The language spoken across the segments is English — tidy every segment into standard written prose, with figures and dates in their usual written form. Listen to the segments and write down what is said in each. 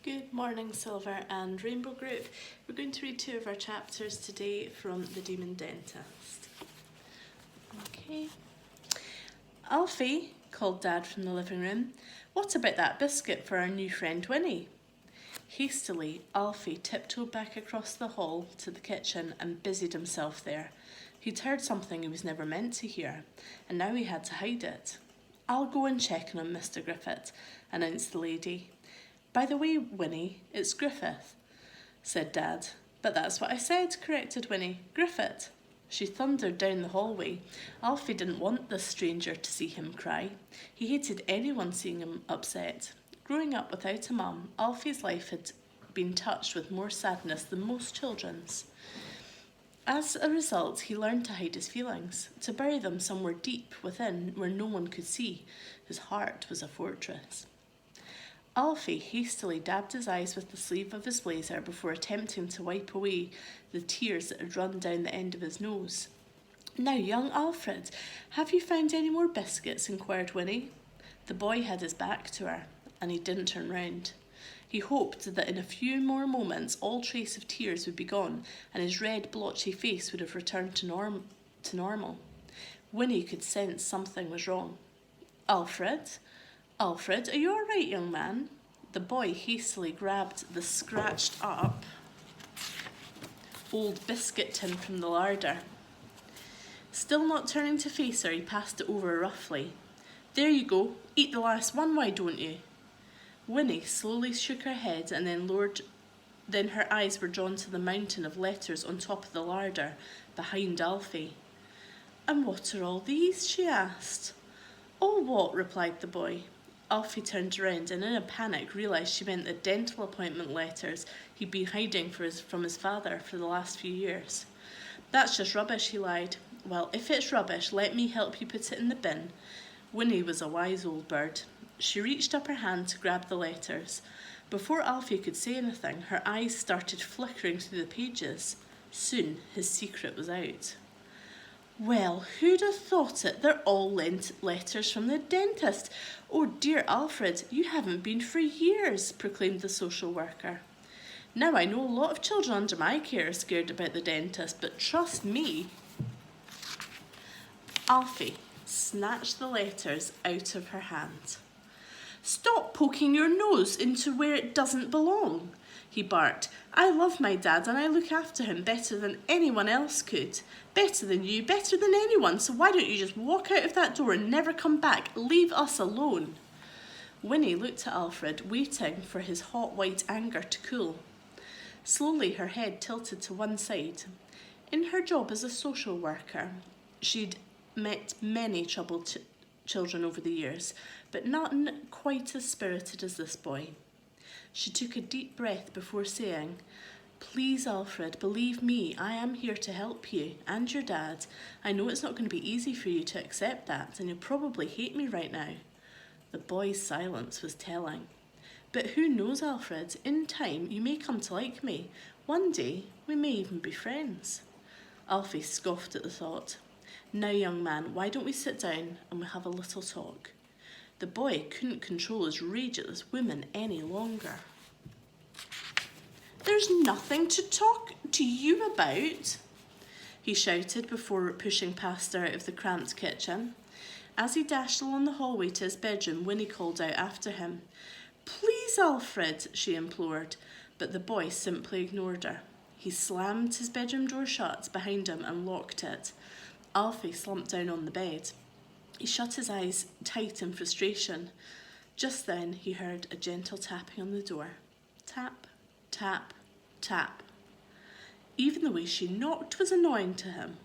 Good morning, Silver and Rainbow Group. We're going to read two of our chapters today from The Demon Dentist. Okay. Alfie, called Dad from the living room, what about that biscuit for our new friend Winnie? Hastily, Alfie tiptoed back across the hall to the kitchen and busied himself there. He'd heard something he was never meant to hear, and now he had to hide it. I'll go and check on him, Mr. Griffith, announced the lady. By the way, Winnie, it's Griffith, said Dad. But that's what I said, corrected Winnie. Griffith. She thundered down the hallway. Alfie didn't want this stranger to see him cry. He hated anyone seeing him upset. Growing up without a mum, Alfie's life had been touched with more sadness than most children's. As a result, he learned to hide his feelings, to bury them somewhere deep within where no one could see. His heart was a fortress. Alfie hastily dabbed his eyes with the sleeve of his blazer before attempting to wipe away the tears that had run down the end of his nose. Now, young Alfred, have you found any more biscuits? Inquired Winnie. The boy had his back to her, and he didn't turn round. He hoped that in a few more moments all trace of tears would be gone, and his red, blotchy face would have returned to normal. Winnie could sense something was wrong. Alfred, are you all right, young man? The boy hastily grabbed the scratched up old biscuit tin from the larder. Still not turning to face her, he passed it over roughly. There you go, eat the last one, why don't you? Winnie slowly shook her head and then her eyes were drawn to the mountain of letters on top of the larder behind Alfie. And what are all these? She asked. All what? Replied the boy. Alfie turned around and in a panic realised she meant the dental appointment letters he'd been hiding from his father for the last few years. That's just rubbish, he lied. Well, if it's rubbish, let me help you put it in the bin. Winnie was a wise old bird. She reached up her hand to grab the letters. Before Alfie could say anything, her eyes started flickering through the pages. Soon his secret was out. Well, who'd have thought it? They're all letters from the dentist. Oh dear, Alfred, you haven't been for years, proclaimed the social worker. Now I know a lot of children under my care are scared about the dentist, but trust me. Alfie snatched the letters out of her hand. Stop poking your nose into where it doesn't belong, he barked. I love my dad and I look after him better than anyone else could. Better than you, better than anyone, so why don't you just walk out of that door and never come back? Leave us alone. Winnie looked at Alfred, waiting for his hot white anger to cool. Slowly her head tilted to one side. In her job as a social worker, she'd met many troubled children over the years, but none quite as spirited as this boy. She took a deep breath before saying, Please, Alfred, believe me, I am here to help you and your dad. I know it's not going to be easy for you to accept that, and you'll probably hate me right now. The boy's silence was telling. But who knows, Alfred? In time, you may come to like me. One day, we may even be friends. Alfie scoffed at the thought. Now, young man, why don't we sit down and we'll have a little talk? The boy couldn't control his rage at this woman any longer. There's nothing to talk to you about, he shouted before pushing past her out of the cramped kitchen. As he dashed along the hallway to his bedroom, Winnie called out after him. Please, Alfred, she implored, but the boy simply ignored her. He slammed his bedroom door shut behind him and locked it. Alfie slumped down on the bed. He shut his eyes tight in frustration. Just then he heard a gentle tapping on the door. Tap, tap, tap. Even the way she knocked was annoying to him.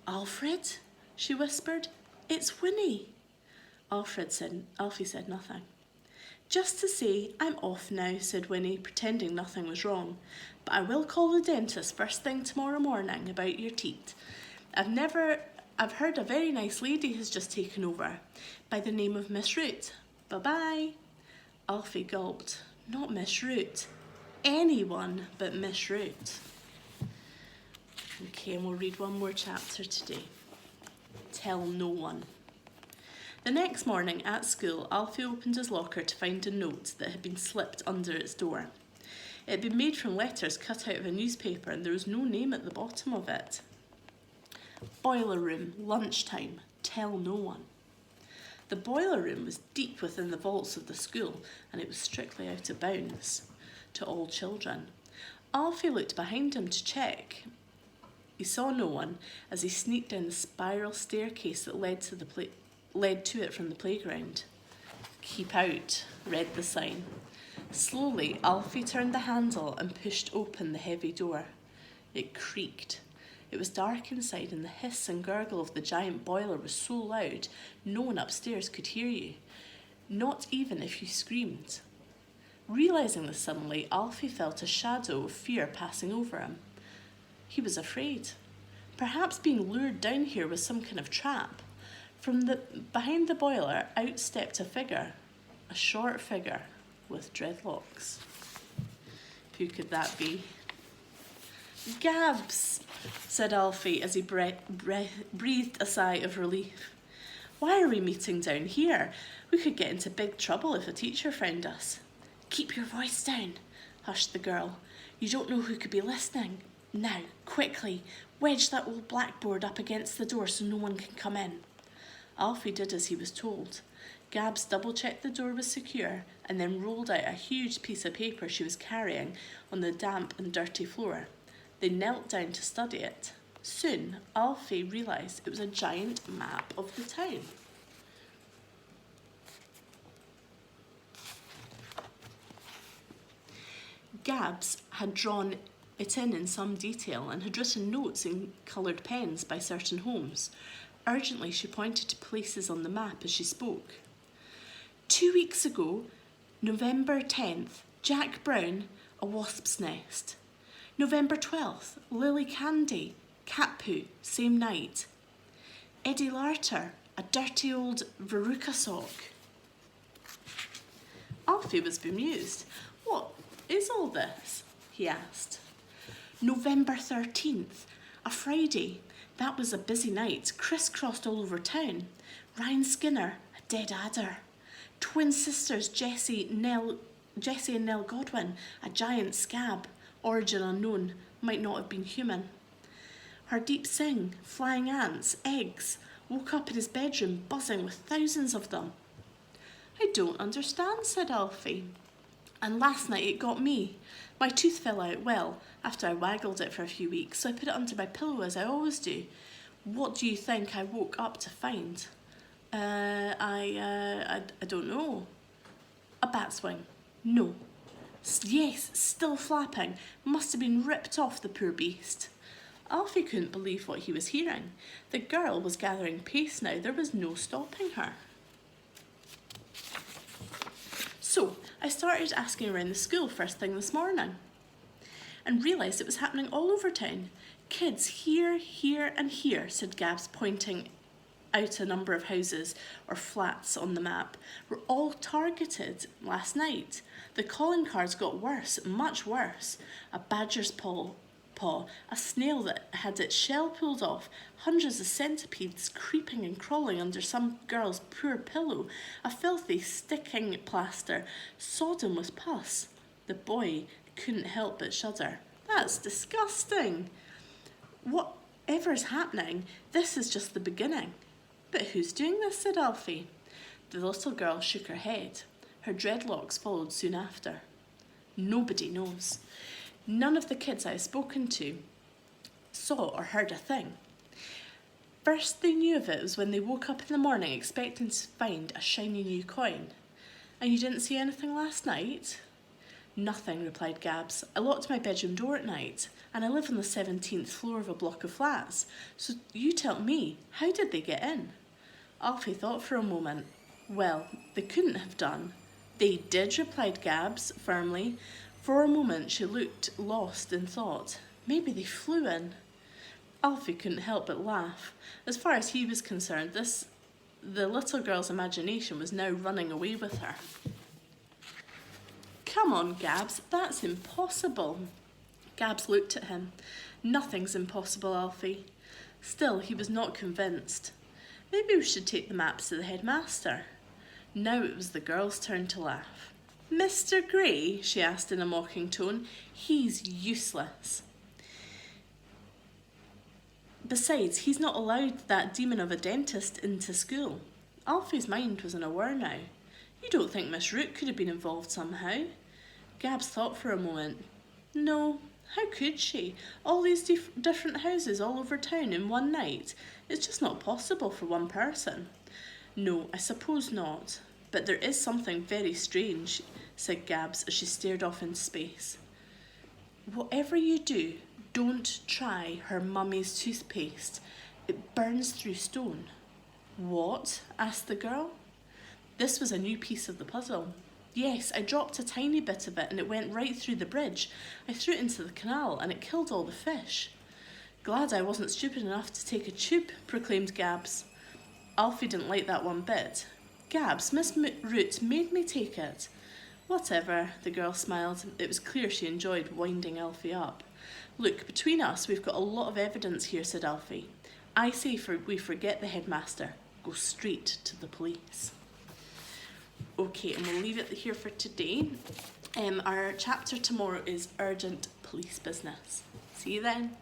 Alfred, she whispered, it's Winnie. Alfie said nothing. Just to say, I'm off now, said Winnie, pretending nothing was wrong. But I will call the dentist first thing tomorrow morning about your teeth. I've heard a very nice lady has just taken over, by the name of Miss Root. Bye-bye. Alfie gulped. Not Miss Root. Anyone but Miss Root. Okay, and we'll read one more chapter today. Tell no one. The next morning at school, Alfie opened his locker to find a note that had been slipped under its door. It had been made from letters cut out of a newspaper and there was no name at the bottom of it. Boiler room, lunchtime, tell no one. The boiler room was deep within the vaults of the school and it was strictly out of bounds to all children. Alfie looked behind him to check. He saw no one as he sneaked down the spiral staircase that led to it from the playground. "Keep out," read the sign. Slowly, Alfie turned the handle and pushed open the heavy door. It creaked. It was dark inside and the hiss and gurgle of the giant boiler was so loud no one upstairs could hear you, not even if you screamed. Realising this suddenly, Alfie felt a shadow of fear passing over him. He was afraid. Perhaps being lured down here was some kind of trap. Behind the boiler, out stepped a figure, a short figure with dreadlocks. Who could that be? "Gabs," said Alfie as he breathed a sigh of relief. "Why are we meeting down here? We could get into big trouble if a teacher found us." "Keep your voice down," hushed the girl. "You don't know who could be listening. Now, quickly, wedge that old blackboard up against the door so no one can come in." Alfie did as he was told. Gabs double-checked the door was secure and then rolled out a huge piece of paper she was carrying on the damp and dirty floor. They knelt down to study it. Soon, Alfie realised it was a giant map of the town. Gabs had drawn it in some detail and had written notes in coloured pens by certain homes. Urgently, she pointed to places on the map as she spoke. 2 weeks ago, November 10th, Jack Brown, a wasp's nest. November 12th, Lily Candy, cat poo, same night. Eddie Larter, a dirty old verruca sock. Alfie was bemused. "What is all this?" he asked. November 13th, a Friday. That was a busy night, crisscrossed all over town. Ryan Skinner, a dead adder. Twin sisters Jessie and Nell Godwin, a giant scab, origin unknown, might not have been human. Hardeep Singh, flying ants, eggs, woke up in his bedroom buzzing with thousands of them. "I don't understand," said Alfie. "And last night it got me. My tooth fell out, well, after I waggled it for a few weeks, so I put it under my pillow as I always do. What do you think I woke up to find? I don't know. A bat's wing. No. Yes, still flapping. Must have been ripped off, the poor beast." Alfie couldn't believe what he was hearing. The girl was gathering pace now. There was no stopping her. So I started asking around the school first thing this morning and realised it was happening all over town. "Kids here, here and here," said Gabs, pointing out a number of houses or flats on the map, "were all targeted last night. The calling cards got worse, much worse. A badger's paw, a snail that had its shell pulled off, hundreds of centipedes creeping and crawling under some girl's poor pillow, a filthy sticking plaster, sodden with pus." The boy couldn't help but shudder. "That's disgusting. Whatever's happening, this is just the beginning." "But who's doing this?" said Alfie. The little girl shook her head. Her dreadlocks followed soon after. "Nobody knows. None of the kids I have spoken to saw or heard a thing. First they knew of it was when they woke up in the morning expecting to find a shiny new coin." "And you didn't see anything last night?" "Nothing," replied Gabs. "I locked my bedroom door at night, and I live on the 17th floor of a block of flats. So you tell me, how did they get in?" Alfie thought for a moment. "Well, they couldn't have done." "They did," replied Gabs firmly. For a moment she looked lost in thought. "Maybe they flew in." Alfie couldn't help but laugh. As far as he was concerned, the little girl's imagination was now running away with her. "Come on, Gabs, that's impossible." Gabs looked at him. "Nothing's impossible, Alfie." Still, he was not convinced. Maybe we should take the maps to the headmaster. Now it was the girl's turn to laugh. Mr. Gray, she asked in a mocking tone, he's useless. Besides, he's not allowed that demon of a dentist into school. Alfie's mind was in a whir now. You don't think Miss Root could have been involved somehow? Gabs thought for a moment. No, how could she? All these different houses all over town in one night. It's just not possible for one person. No, I suppose not. But there is something very strange, said Gabs as she stared off into space. Whatever you do, don't try her mummy's toothpaste. It burns through stone. What? Asked the girl. This was a new piece of the puzzle. Yes, I dropped a tiny bit of it and it went right through the bridge. I threw it into the canal and it killed all the fish. Glad I wasn't stupid enough to take a tube, proclaimed Gabs. Alfie didn't like that one bit. Gabs, Miss Root made me take it. Whatever, the girl smiled. It was clear she enjoyed winding Alfie up. Look, between us, we've got a lot of evidence here, said Alfie. I say we forget the headmaster. Go straight to the police. Okay, and we'll leave it here for today. Our chapter tomorrow is Urgent Police Business. See you then.